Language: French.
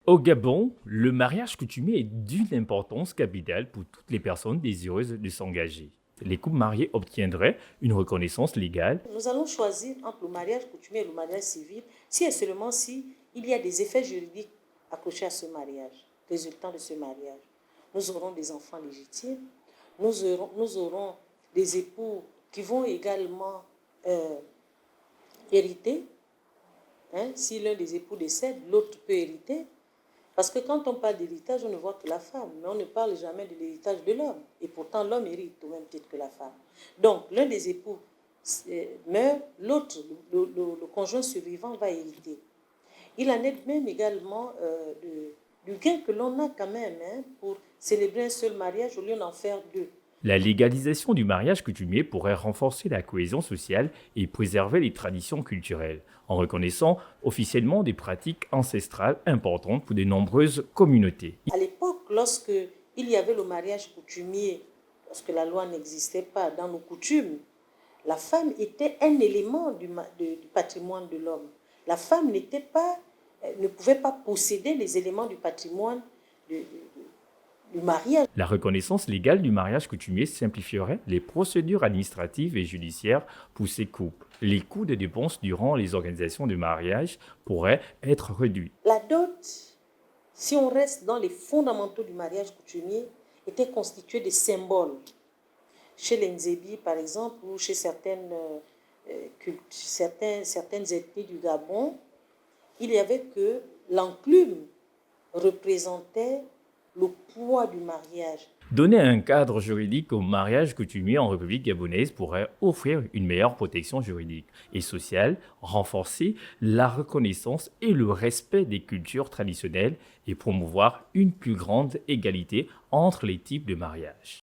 Au Gabon, le mariage coutumier est d'une importance capitale pour toutes les personnes désireuses de s'engager. Les couples mariés obtiendraient une reconnaissance légale. Nous allons choisir entre le mariage coutumier et le mariage civil si et seulement si il y a des effets juridiques accrochés à ce mariage, résultant de ce mariage. Nous aurons des enfants légitimes, nous aurons des époux qui vont également hériter. Si l'un des époux décède, l'autre peut hériter. Parce que quand on parle d'héritage, on ne voit que la femme, mais on ne parle jamais de l'héritage de l'homme. Et pourtant, l'homme hérite au même titre que la femme. Donc, l'un des époux meurt, l'autre, le conjoint survivant, va hériter. Il en est même également du gain que l'on a quand même pour célébrer un seul mariage au lieu d'en faire deux. La légalisation du mariage coutumier pourrait renforcer la cohésion sociale et préserver les traditions culturelles, en reconnaissant officiellement des pratiques ancestrales importantes pour de nombreuses communautés. À l'époque, lorsque il y avait le mariage coutumier, lorsque la loi n'existait pas dans nos coutumes, la femme était un élément du patrimoine de l'homme. La femme ne pouvait pas posséder les éléments du patrimoine du mariage. La reconnaissance légale du mariage coutumier simplifierait les procédures administratives et judiciaires pour ces couples. Les coûts de dépenses durant les organisations de mariage pourraient être réduits. La dot, si on reste dans les fondamentaux du mariage coutumier, était constituée de symboles. Chez les Nzébi, par exemple, ou chez certaines ethnies du Gabon, il y avait que l'enclume représentait le poids du mariage. Donner un cadre juridique au mariage coutumier en République gabonaise pourrait offrir une meilleure protection juridique et sociale, renforcer la reconnaissance et le respect des cultures traditionnelles et promouvoir une plus grande égalité entre les types de mariage.